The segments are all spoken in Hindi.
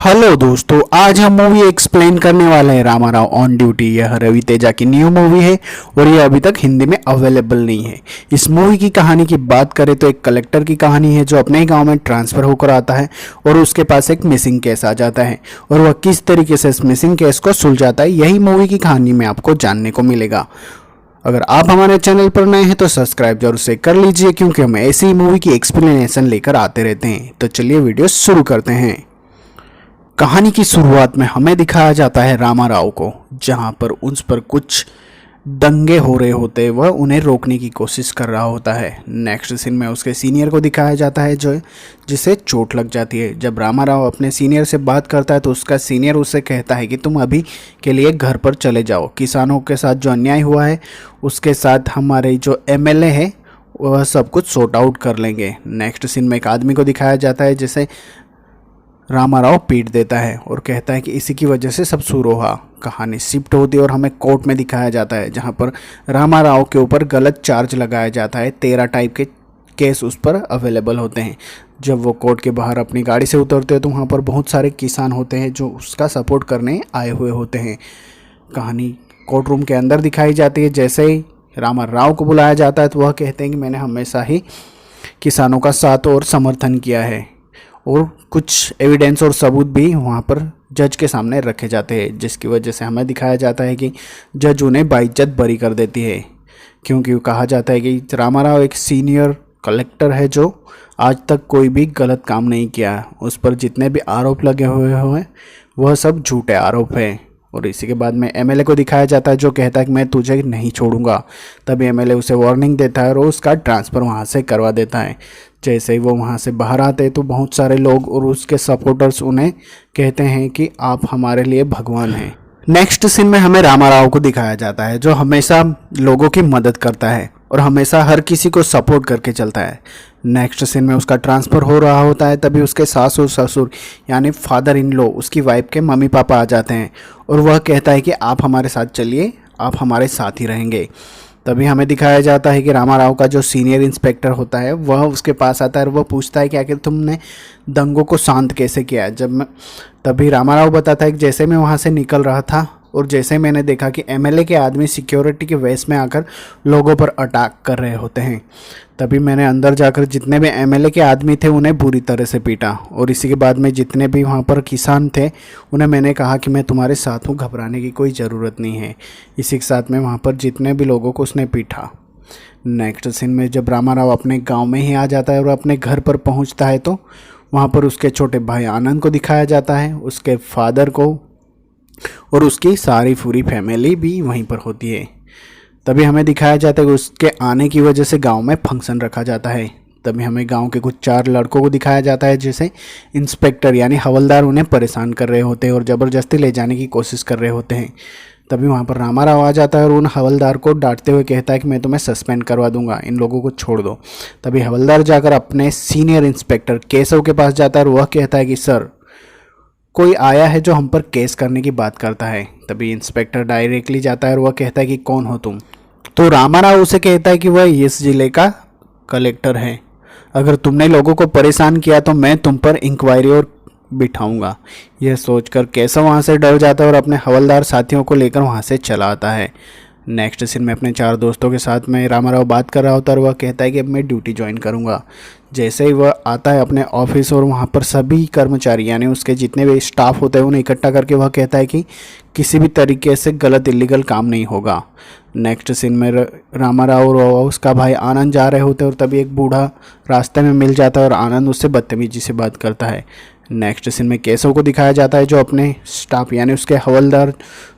हेलो दोस्तों, आज हम मूवी एक्सप्लेन करने वाले हैं रामा राव ऑन ड्यूटी। यह रवि तेजा की न्यू मूवी है और यह अभी तक हिंदी में अवेलेबल नहीं है। इस मूवी की कहानी की बात करें तो एक कलेक्टर की कहानी है जो अपने ही गांव में ट्रांसफ़र होकर आता है और उसके पास एक मिसिंग केस आ जाता है और वह किस तरीके से इस मिसिंग केस को सुलझाता है, यही मूवी की कहानी में आपको जानने को मिलेगा। अगर आप हमारे चैनल पर नए हैं तो सब्सक्राइब जरूर से कर लीजिए, क्योंकि हम ऐसी ही मूवी की एक्सप्लेनेशन लेकर आते रहते हैं। तो चलिए वीडियो शुरू करते हैं। कहानी की शुरुआत में हमें दिखाया जाता है रामा राव को, जहां पर उस पर कुछ दंगे हो रहे होते हैं। वह उन्हें रोकने की कोशिश कर रहा होता है। नेक्स्ट सीन में उसके सीनियर को दिखाया जाता है जो जिसे चोट लग जाती है। जब रामा राव अपने सीनियर से बात करता है तो उसका सीनियर उससे कहता है कि तुम अभी के लिए घर पर चले जाओ। किसानों के साथ जो अन्याय हुआ है उसके साथ हमारे जो एमएलए है वह सब कुछ सॉर्ट आउट कर लेंगे। नेक्स्ट सीन में एक आदमी को दिखाया जाता है जिसे रामा राव पीट देता है और कहता है कि इसी की वजह से सब शुरू हुआ। कहानी शिफ्ट होती है और हमें कोर्ट में दिखाया जाता है, जहां पर रामा राव के ऊपर गलत चार्ज लगाया जाता है। 13 टाइप के केस उस पर अवेलेबल होते हैं। जब वो कोर्ट के बाहर अपनी गाड़ी से उतरते हैं तो वहाँ पर बहुत सारे किसान होते हैं जो उसका सपोर्ट करने आए हुए होते हैं। कहानी कोर्ट रूम के अंदर दिखाई जाती है। जैसे ही रामा राव को बुलाया जाता है तो वह कहते हैं कि मैंने हमेशा ही किसानों का साथ और समर्थन किया है, और कुछ एविडेंस और सबूत भी वहाँ पर जज के सामने रखे जाते हैं, जिसकी वजह से हमें दिखाया जाता है कि जज उन्हें बाइज्जत बरी कर देती है। क्योंकि कहा जाता है कि रामा राव एक सीनियर कलेक्टर है जो आज तक कोई भी गलत काम नहीं किया। उस पर जितने भी आरोप लगे हुए हैं वह सब झूठे आरोप हैं। और इसी के बाद में एमएलए को दिखाया जाता है जो कहता है कि मैं तुझे नहीं छोड़ूंगा। तभी एमएलए उसे वार्निंग देता है और उसका ट्रांसफ़र वहाँ से करवा देता है। जैसे ही वो वहाँ से बाहर आते हैं तो बहुत सारे लोग और उसके सपोर्टर्स उन्हें कहते हैं कि आप हमारे लिए भगवान हैं। नेक्स्ट सीन में हमें रामा राव को दिखाया जाता है जो हमेशा लोगों की मदद करता है और हमेशा हर किसी को सपोर्ट करके चलता है। नेक्स्ट सीन में उसका ट्रांसफ़र हो रहा होता है, तभी उसके सास और ससुर यानी फादर इन लॉ उसकी वाइफ के मम्मी पापा आ जाते हैं और वह कहता है कि आप हमारे साथ चलिए, आप हमारे साथ ही रहेंगे। तभी हमें दिखाया जाता है कि रामा राव का जो सीनियर इंस्पेक्टर होता है वह उसके पास आता है और वह पूछता है कि आखिर तुमने दंगों को शांत कैसे किया। तभी रामा राव बताता है कि जैसे मैं वहाँ से निकल रहा था और जैसे मैंने देखा कि एमएलए के आदमी सिक्योरिटी के वेस में आकर लोगों पर अटैक कर रहे होते हैं, तभी मैंने अंदर जाकर जितने भी एमएलए के आदमी थे उन्हें बुरी तरह से पीटा। और इसी के बाद में जितने भी वहाँ पर किसान थे उन्हें मैंने कहा कि मैं तुम्हारे साथ हूँ, घबराने की कोई ज़रूरत नहीं है। इसी के साथ में वहाँ पर जितने भी लोगों को उसने पीटा। नेक्स्ट सीन में जब रामा राव अपने गाँव में ही आ जाता है और अपने घर पर पहुँचता है तो वहाँ पर उसके छोटे भाई आनंद को दिखाया जाता है, उसके फादर को, और उसकी सारी पूरी फैमिली भी वहीं पर होती है। तभी हमें दिखाया जाता है कि उसके आने की वजह से गांव में फंक्शन रखा जाता है। तभी हमें गांव के कुछ 4 लड़कों को दिखाया जाता है जिसे इंस्पेक्टर यानी हवलदार उन्हें परेशान कर रहे होते हैं और ज़बरदस्ती ले जाने की कोशिश कर रहे होते हैं। तभी वहाँ पर रामा राव आ जाता है और उन हवलदार को डांटते हुए कहता है कि मैं तुम्हें सस्पेंड करवा दूंगा, इन लोगों को छोड़ दो। तभी हवलदार जाकर अपने सीनियर इंस्पेक्टर केशव के पास जाता है और वह कहता है कि सर, कोई आया है जो हम पर केस करने की बात करता है। तभी इंस्पेक्टर डायरेक्टली जाता है और वह कहता है कि कौन हो तुम। तो रामा राव उसे कहता है कि वह इस जिले का कलेक्टर है, अगर तुमने लोगों को परेशान किया तो मैं तुम पर इंक्वायरी और बिठाऊंगा। यह सोचकर केशव वहाँ से डर जाता है और अपने हवलदार साथियों को लेकर वहाँ से चला आता है। नेक्स्ट सीन में अपने 4 दोस्तों के साथ में रामा राव बात कर रहा होता है और वह कहता है कि अब मैं ड्यूटी ज्वाइन करूंगा। जैसे ही वह आता है अपने ऑफिस और वहाँ पर सभी कर्मचारी यानी उसके जितने भी स्टाफ होते हैं उन्हें इकट्ठा करके वह कहता है कि किसी भी तरीके से गलत इलीगल काम नहीं होगा। नेक्स्ट सीन में रामा राव और उसका भाई आनंद जा रहे होते हैं और तभी एक बूढ़ा रास्ते में मिल जाता है और आनंद उससे बदतमीजी से बात करता है। नेक्स्ट सीन में केशव को दिखाया जाता है जो अपने स्टाफ यानी उसके हवलदार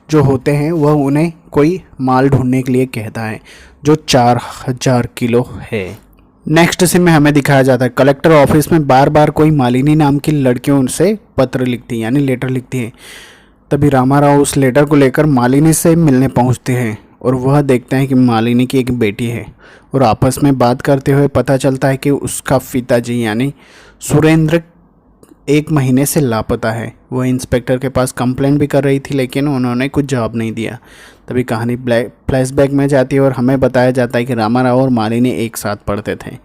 जो होते हैं वह उन्हें कोई माल ढूंढने के लिए कहता है जो 4000 किलो है। नेक्स्ट सीन में हमें दिखाया जाता है कलेक्टर ऑफिस में बार बार कोई मालिनी नाम की लड़कियों उनसे पत्र लिखती है यानी लेटर लिखती है। तभी रामा राव उस लेटर को लेकर मालिनी से मिलने पहुंचते हैं और वह देखते हैं कि मालिनी की एक बेटी है और आपस में बात करते हुए पता चलता है कि उसका पिताजी यानी सुरेंद्र 1 महीने से लापता है। वह इंस्पेक्टर के पास कंप्लेंट भी कर रही थी लेकिन उन्होंने कुछ जवाब नहीं दिया। तभी कहानी फ्लैशबैक में जाती है और हमें बताया जाता है कि रामा राव और मालिनी एक साथ पढ़ते थे।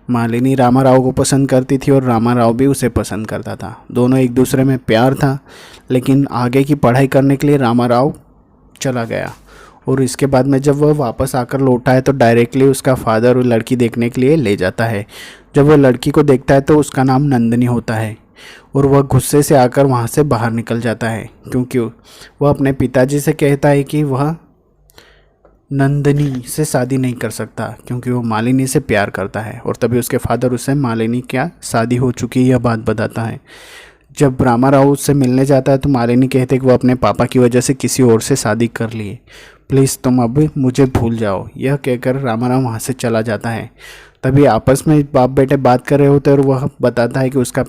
मालिनी रामाराव को पसंद करती थी और रामाराव भी उसे पसंद करता था। दोनों एक दूसरे में प्यार था, लेकिन आगे की पढ़ाई करने के लिए रामाराव चला गया और इसके बाद में जब वह वापस आकर लौटा है तो डायरेक्टली उसका फादर वो लड़की देखने के लिए ले जाता है। जब वह लड़की को देखता है तो उसका नाम नंदिनी होता है और वह गुस्से से आकर वहाँ से बाहर निकल जाता है, क्योंकि वह अपने पिताजी से कहता है कि वह नंदिनी से शादी नहीं कर सकता क्योंकि वो मालिनी से प्यार करता है। और तभी उसके फादर उसे मालिनी क्या शादी हो चुकी है यह बात बताता है। जब रामाराव उससे मिलने जाता है तो मालिनी कहते हैं कि वो अपने पापा की वजह से किसी और से शादी कर लिए, प्लीज़ तुम अब मुझे भूल जाओ। यह कहकर रामाराव वहाँ से चला जाता है। तभी आपस में बाप बेटे बात कर रहे होते हैं और वह बताता है कि उसका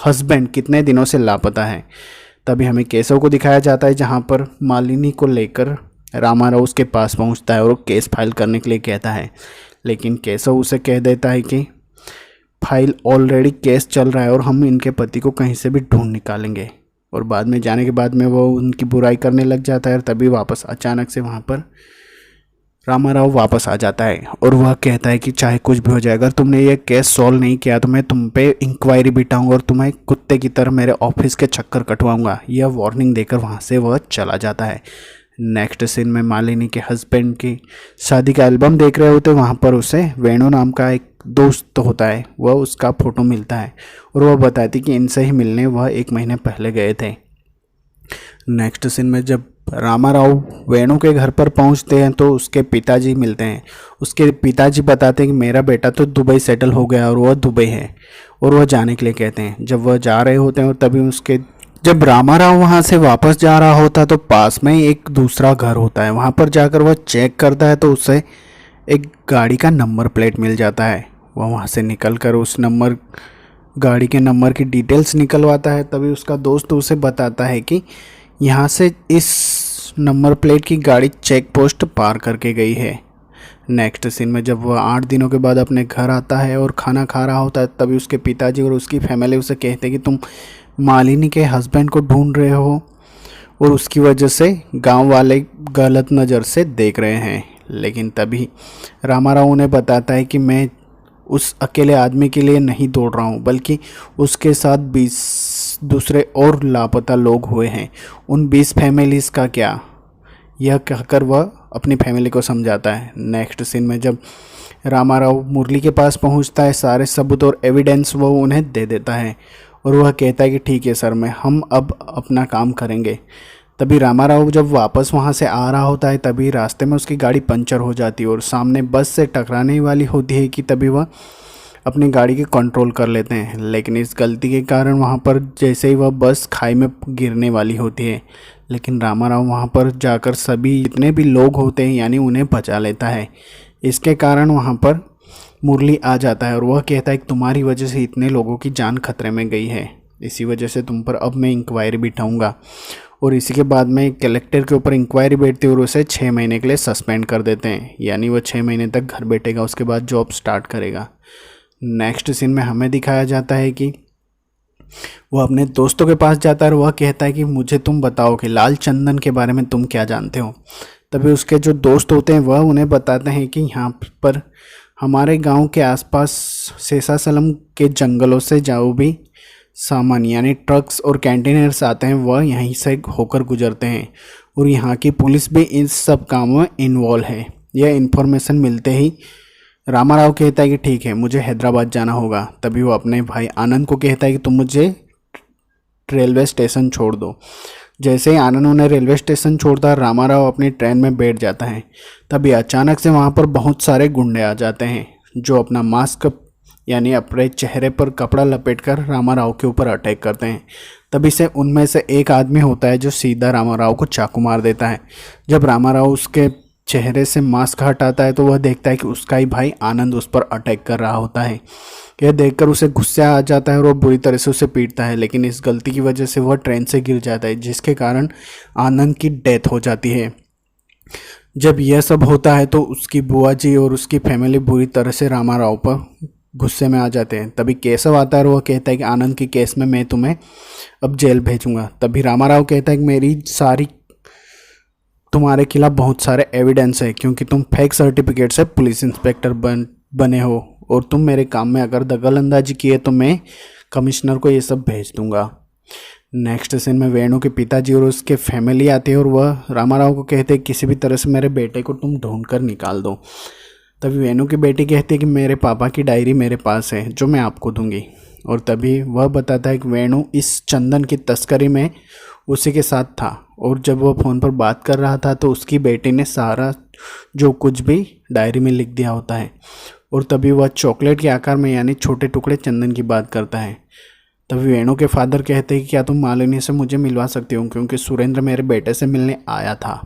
हस्बैंड कितने दिनों से लापता है। तभी हमें केशव को दिखाया जाता है जहाँ पर मालिनी को लेकर रामाराव उसके पास पहुँचता है और केस फाइल करने के लिए कहता है, लेकिन केशव उसे कह देता है कि फाइल ऑलरेडी केस चल रहा है और हम इनके पति को कहीं से भी ढूंढ निकालेंगे। और बाद में जाने के बाद में वो उनकी बुराई करने लग जाता है और तभी वापस अचानक से वहाँ पर रामाराव वापस आ जाता है और वह कहता है कि चाहे कुछ भी हो जाए, अगर तुमने ये केस सॉल्व नहीं किया तो मैं तुम पे इंक्वायरी बिठाऊंगा और तुम्हें कुत्ते की तरह मेरे ऑफिस के चक्कर कटवाऊंगा। यह वार्निंग देकर वहाँ से वह चला जाता है। नेक्स्ट सीन में मालिनी के हस्बैंड की शादी का एल्बम देख रहे होते, वहाँ पर उसे वेणु नाम का एक दोस्त होता है, वह उसका फ़ोटो मिलता है और वह बताती कि इनसे ही मिलने वह 1 महीने पहले गए थे। नेक्स्ट सीन में जब रामाराव वेणु के घर पर पहुंचते हैं तो उसके पिताजी मिलते हैं। उसके पिताजी बताते हैं कि मेरा बेटा तो दुबई सेटल हो गया और वह दुबई है और वह जाने के लिए कहते हैं। जब वह जा रहे होते हैं और तभी जब रामाराव वहाँ से वापस जा रहा होता है तो पास में एक दूसरा घर होता है, वहाँ पर जाकर वह चेक करता है तो उसे एक गाड़ी का नंबर प्लेट मिल जाता है। वह वहाँ से निकलकर उस गाड़ी के नंबर की डिटेल्स निकलवाता है। तभी उसका दोस्त उसे बताता है कि यहाँ से इस नंबर प्लेट की गाड़ी चेक पोस्ट पार करके गई है। नेक्स्ट सीन में जब वह 8 दिनों के बाद अपने घर आता है और खाना खा रहा होता है तभी उसके पिताजी और उसकी फैमिली उसे कहते हैं कि तुम मालिनी के हस्बैंड को ढूंढ रहे हो और उसकी वजह से गांव वाले गलत नज़र से देख रहे हैं। लेकिन तभी रामाराव उन्हें बताता है कि मैं उस अकेले आदमी के लिए नहीं दौड़ रहा हूँ, बल्कि उसके साथ 20 दूसरे और लापता लोग हुए हैं। उन 20 फैमिलीज़ का क्या, यह कहकर वह अपनी फैमिली को समझाता है। नेक्स्ट सीन में जब रामाराव मुरली के पास पहुंचता है, सारे सबूत और एविडेंस वो उन्हें दे देता है और वह कहता है कि ठीक है सर, हम अब अपना काम करेंगे। तभी रामाराव जब वापस वहां से आ रहा होता है तभी रास्ते में उसकी गाड़ी पंचर हो जाती है और सामने बस से टकराने वाली होती है कि तभी वह अपनी गाड़ी के कंट्रोल कर लेते हैं। लेकिन इस गलती के कारण वहाँ पर जैसे ही वह बस खाई में गिरने वाली होती है, लेकिन रामाराव वहाँ पर जाकर सभी जितने भी लोग होते हैं यानी उन्हें बचा लेता है। इसके कारण वहाँ पर मुरली आ जाता है और वह कहता है कि तुम्हारी वजह से इतने लोगों की जान खतरे में गई है, इसी वजह से तुम पर अब मैं इंक्वायरी बिठाऊंगा। और इसी के बाद में कलेक्टर के ऊपर इंक्वायरी बैठती है और उसे 6 महीने के लिए सस्पेंड कर देते हैं, यानी वह 6 महीने तक घर बैठेगा, उसके बाद जॉब स्टार्ट करेगा। नेक्स्ट सीन में हमें दिखाया जाता है कि वो अपने दोस्तों के पास जाता है और वह कहता है कि मुझे तुम बताओ कि लाल चंदन के बारे में तुम क्या जानते हो। तभी उसके जो दोस्त होते हैं वह उन्हें बताते हैं कि यहाँ पर हमारे गांव के आसपास शेषाचलम के जंगलों से जो भी सामान यानी ट्रक्स और कंटेनर्स आते हैं वह यहीं से होकर गुजरते हैं और यहाँ की पुलिस भी इन सब कामों में इन्वॉल्व है। यह इन्फॉर्मेशन मिलते ही रामाराव कहता है कि ठीक है, मुझे हैदराबाद जाना होगा। तभी वो अपने भाई आनंद को कहता है कि तुम मुझे रेलवे स्टेशन छोड़ दो। जैसे ही आनंद उन्हें रेलवे स्टेशन छोड़ता है रामाराव अपनी ट्रेन में बैठ जाता है। तभी अचानक से वहाँ पर बहुत सारे गुंडे आ जाते हैं जो अपना मास्क यानी अपने चेहरे पर कपड़ा लपेटकर रामाराव के ऊपर अटैक करते हैं। तभी से उनमें से एक आदमी होता है जो सीधा रामाराव को चाकू मार देता है। जब रामाराव उसके चेहरे से मास्क हटाता है तो वह देखता है कि उसका ही भाई आनंद उस पर अटैक कर रहा होता है। यह देखकर उसे गुस्सा आ जाता है और वह बुरी तरह से उसे पीटता है, लेकिन इस गलती की वजह से वह ट्रेन से गिर जाता है जिसके कारण आनंद की डेथ हो जाती है। जब यह सब होता है तो उसकी बुआ जी और उसकी फैमिली बुरी तरह से रामाराव पर गुस्से में आ जाते हैं। तभी केशव आता है और वह कहता है कि आनंद के केस में मैं तुम्हें अब जेल भेजूंगा। तभी रामाराव कहता है कि तुम्हारे खिलाफ बहुत सारे एविडेंस है क्योंकि तुम फेक सर्टिफिकेट से पुलिस इंस्पेक्टर बन बने हो और तुम मेरे काम में अगर दखल अंदाजी किए तो मैं कमिश्नर को ये सब भेज दूंगा। नेक्स्ट सीन में वेणु के पिताजी और उसके फैमिली आते हैं और वह रामाराव को कहते हैं किसी भी तरह से मेरे बेटे को तुम ढूंढ कर निकाल दो। तभी वेणु की बेटी कहती है कि मेरे पापा की डायरी मेरे पास है जो मैं आपको दूंगी। और तभी वह बताता है कि वेणु इस चंदन की तस्करी में उसी के साथ था और जब वह फ़ोन पर बात कर रहा था तो उसकी बेटी ने सारा जो कुछ भी डायरी में लिख दिया होता है। और तभी वह चॉकलेट के आकार में यानी छोटे टुकड़े चंदन की बात करता है। तभी वेणु के फादर कहते हैं कि क्या तुम मालिनी से मुझे मिलवा सकते हो क्योंकि सुरेंद्र मेरे बेटे से मिलने आया था।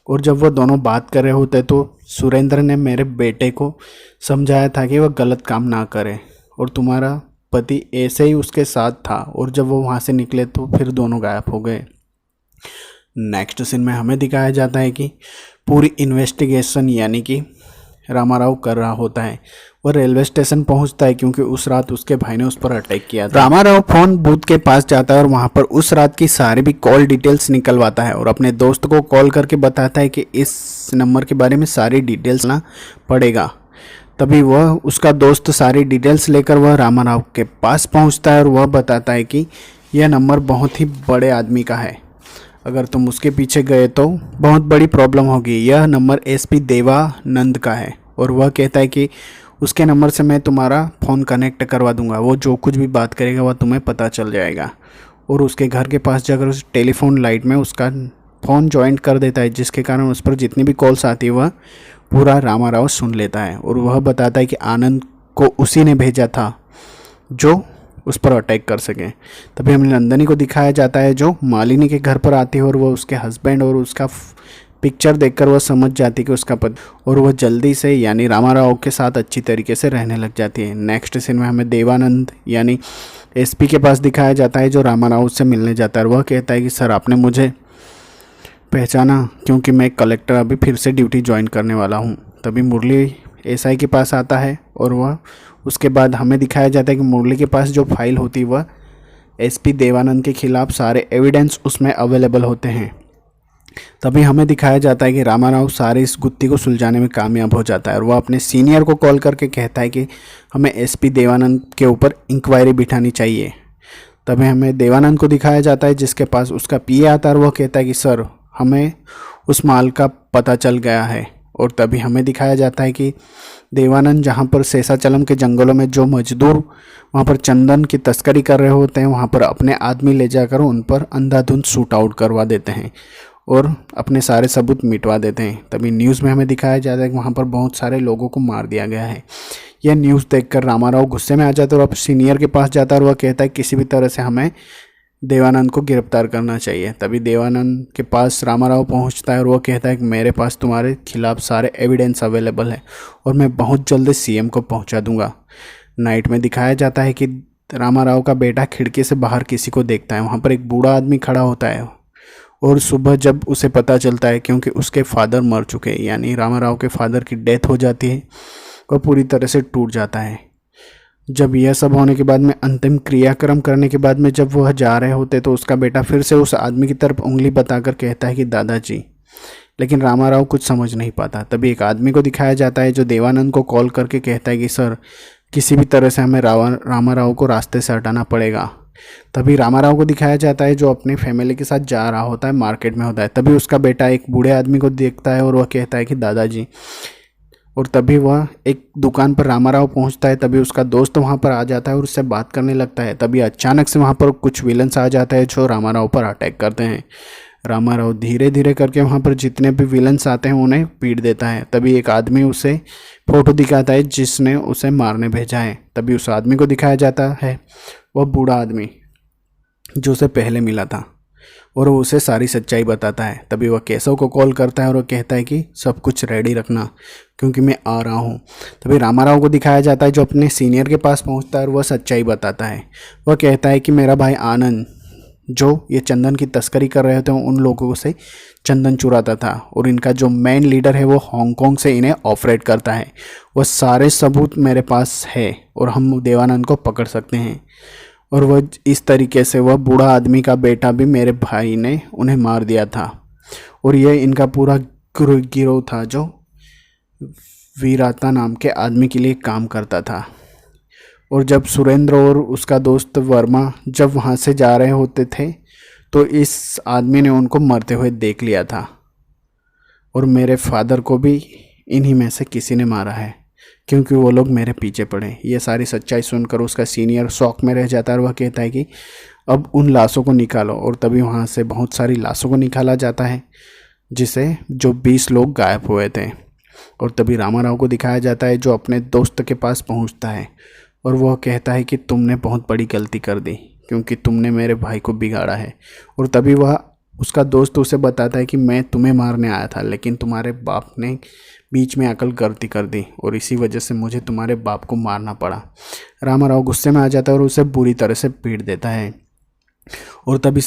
और जब वह दोनों बात कर रहे होते तो सुरेंद्र ने मेरे बेटे को समझाया था कि वह गलत काम ना करे और तुम्हारा पति ऐसे ही उसके साथ था और जब वो वहाँ से निकले तो फिर दोनों गायब हो गए। नेक्स्ट सीन में हमें दिखाया जाता है कि पूरी इन्वेस्टिगेशन यानी कि रामाराव कर रहा होता है। वह रेलवे स्टेशन पहुंचता है क्योंकि उस रात उसके भाई ने उस पर अटैक किया था। रामाराव फोन बूथ के पास जाता है और वहां पर उस रात की सारी भी कॉल डिटेल्स निकलवाता है और अपने दोस्त को कॉल करके बताता है कि इस नंबर के बारे में सारी डिटेल्स ना पड़ेगा। तभी वह उसका दोस्त सारी डिटेल्स लेकर वह रामाराव के पास पहुंचता है और वह बताता है कि यह नंबर बहुत ही बड़े आदमी का है, अगर तुम उसके पीछे गए तो बहुत बड़ी प्रॉब्लम होगी। यह नंबर एसपी देवानंद का है और वह कहता है कि उसके नंबर से मैं तुम्हारा फ़ोन कनेक्ट करवा दूंगा, वो जो कुछ भी बात करेगा वह तुम्हें पता चल जाएगा। और उसके घर के पास जाकर उस टेलीफोन लाइट में उसका फ़ोन जॉइंट कर देता है जिसके कारण उस पर जितनी भी कॉल्स आती है वह पूरा रामाराव सुन लेता है। और वह बताता है कि आनंद को उसी ने भेजा था जो उस पर अटैक कर सके। तभी हमें नंदनी को दिखाया जाता है जो मालिनी के घर पर आती है और वह उसके हस्बैंड और उसका पिक्चर देखकर वह समझ जाती है कि उसका पति, और वह जल्दी से यानी रामाराव के साथ अच्छी तरीके से रहने लग जाती है। नेक्स्ट सीन में हमें देवानंद यानी एसपी के पास दिखाया जाता है जो रामाराव से मिलने जाता है और वह कहता है कि सर आपने मुझे पहचाना क्योंकि मैं कलेक्टर अभी फिर से ड्यूटी ज्वाइन करने वाला हूँ। तभी मुरली एसआई के पास आता है और वह उसके बाद हमें दिखाया जाता है कि मुरली के पास जो फाइल होती है वह एसपी देवानंद के खिलाफ सारे एविडेंस उसमें अवेलेबल होते हैं। तभी हमें दिखाया जाता है कि रामाराव सारे इस गुत्थी को सुलझाने में कामयाब हो जाता है और वह अपने सीनियर को कॉल करके कहता है कि हमें एसपी देवानंद के ऊपर इंक्वायरी बिठानी चाहिए। तभी हमें देवानंद को दिखाया जाता है जिसके पास उसका पीए आता है और वह कहता है कि सर हमें उस माल का पता चल गया है। और तभी हमें दिखाया जाता है कि देवानंद जहाँ पर शेषाचलम के जंगलों में जो मजदूर वहाँ पर चंदन की तस्करी कर रहे होते हैं वहाँ पर अपने आदमी ले जाकर उन पर अंधाधुंध शूट आउट करवा देते हैं और अपने सारे सबूत मिटवा देते हैं। तभी न्यूज़ में हमें दिखाया जाता है कि वहाँ पर बहुत सारे लोगों को मार दिया गया है। यह न्यूज़ देखकर रामाराव गुस्से में आ जाता है और अब सीनियर के पास जाता है और वह कहता है किसी भी तरह से हमें देवानंद को गिरफ्तार करना चाहिए। तभी देवानंद के पास रामाराव पहुंचता है और वह कहता है कि मेरे पास तुम्हारे खिलाफ सारे एविडेंस अवेलेबल है और मैं बहुत जल्द सीएम को पहुंचा दूंगा। नाइट में दिखाया जाता है कि रामाराव का बेटा खिड़की से बाहर किसी को देखता है, वहाँ पर एक बूढ़ा आदमी खड़ा होता है और सुबह जब उसे पता चलता है क्योंकि उसके फादर मर चुके हैं यानी रामाराव के फादर की डेथ हो जाती है, वह पूरी तरह से टूट जाता है। जब यह सब होने के बाद में अंतिम क्रियाक्रम करने के बाद में जब वह जा रहे होते तो उसका बेटा फिर से उस आदमी की तरफ उंगली बताकर कहता है कि दादाजी, लेकिन रामाराव कुछ समझ नहीं पाता। तभी एक आदमी को दिखाया जाता है जो देवानंद को कॉल करके कहता है कि सर किसी भी तरह से हमें रामाराव को रास्ते से हटाना पड़ेगा। तभी रामाराव को दिखाया जाता है जो अपनी फैमिली के साथ जा रहा होता है, मार्केट में होता है। तभी उसका बेटा एक बूढ़े आदमी को देखता है और वह कहता है कि दादाजी, और तभी वह एक दुकान पर रामाराव पहुंचता है। तभी उसका दोस्त वहां पर आ जाता है और उससे बात करने लगता है। तभी अचानक से वहां पर कुछ विलन्स आ जाता है जो रामाराव पर अटैक करते हैं। रामाराव धीरे धीरे करके वहां पर जितने भी विलन्स आते हैं उन्हें पीट देता है। तभी एक आदमी उसे फोटो दिखाता है जिसने उसे मारने भेजा है। तभी उस आदमी को दिखाया जाता है वह बूढ़ा आदमी जो उसे पहले मिला था और वो उसे सारी सच्चाई बताता है। तभी वह केशव को कॉल करता है और वह कहता है कि सब कुछ रेडी रखना क्योंकि मैं आ रहा हूँ। तभी रामाराव को दिखाया जाता है जो अपने सीनियर के पास पहुँचता है और वह सच्चाई बताता है। वह कहता है कि मेरा भाई आनंद जो ये चंदन की तस्करी कर रहे थे उन लोगों से चंदन चुराता था और इनका जो मेन लीडर है वो हांगकांग से इन्हें ऑपरेट करता है। वह सारे सबूत मेरे पास है और हम देवानंद को पकड़ सकते हैं। और वह इस तरीके से वह बूढ़ा आदमी का बेटा भी मेरे भाई ने उन्हें मार दिया था और यह इनका पूरा गिरोह था जो वीराता नाम के आदमी के लिए काम करता था। और जब सुरेंद्र और उसका दोस्त वर्मा जब वहाँ से जा रहे होते थे तो इस आदमी ने उनको मरते हुए देख लिया था। और मेरे फादर को भी इन्हीं में से किसी ने मारा है, क्योंकि वो लोग मेरे पीछे पड़े। ये सारी सच्चाई सुनकर उसका सीनियर शॉक में रह जाता है और वह कहता है कि अब उन लाशों को निकालो। और तभी वहाँ से बहुत सारी लाशों को निकाला जाता है, जिसे जो 20 लोग गायब हुए थे। और तभी रामाराव को दिखाया जाता है जो अपने दोस्त के पास पहुँचता है और वह कहता है कि तुमने बहुत बड़ी गलती कर दी, क्योंकि तुमने मेरे भाई को बिगाड़ा है। और तभी वह उसका दोस्त उसे बताता है कि मैं तुम्हें मारने आया था, लेकिन तुम्हारे बाप ने बीच में आकर गलती कर दी और इसी वजह से मुझे तुम्हारे बाप को मारना पड़ा। रामाराव गुस्से में आ जाता है और उसे बुरी तरह से पीट देता है। और तभी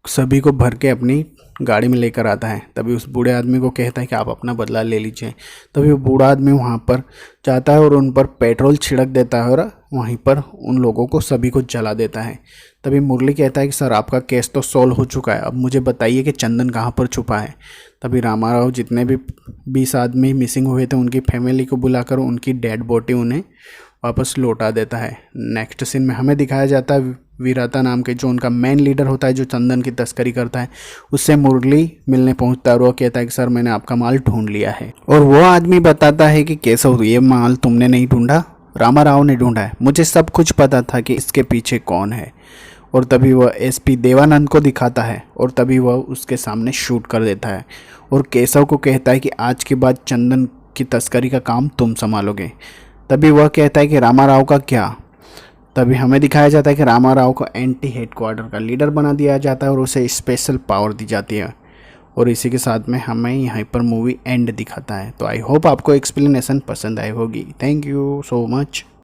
सभी को भर के अपनी गाड़ी में लेकर आता है। तभी उस बूढ़े आदमी को कहता है कि आप अपना बदला ले लीजिए। तभी वो बूढ़ा आदमी वहाँ पर जाता है और उन पर पेट्रोल छिड़क देता है और वहीं पर उन लोगों को सभी को जला देता है। तभी मुरली कहता है कि सर आपका केस तो सॉल्व हो चुका है, अब मुझे बताइए कि चंदन कहाँ पर छुपा है। तभी रामाराव जितने भी 20 आदमी मिसिंग हुए थे उनकी फैमिली को बुलाकर उनकी डेड बॉडी उन्हें वापस लौटा देता है। नेक्स्ट सीन में हमें दिखाया जाता है वीराता नाम के जो उनका मेन लीडर होता है, जो चंदन की तस्करी करता है, उससे मुरली मिलने पहुंचता है और वो कहता है कि सर मैंने आपका माल ढूंढ लिया है। और वो आदमी बताता है कि केशव ये माल तुमने नहीं ढूंढा, रामाराव ने ढूंढा है, मुझे सब कुछ पता था कि इसके पीछे कौन है। और तभी वह एसपी देवानंद को दिखाता है और तभी वह उसके सामने शूट कर देता है और केशव को कहता है कि आज के बाद चंदन की तस्करी का काम तुम संभालोगे। तभी वह कहता है कि रामाराव का क्या। तभी हमें दिखाया जाता है कि रामाराव को एंटी हेडक्वार्टर का लीडर बना दिया जाता है और उसे स्पेशल पावर दी जाती है। और इसी के साथ में हमें यहाँ पर मूवी एंड दिखाता है। तो आई होप आपको एक्सप्लेनेशन पसंद आई होगी। Thank you so much.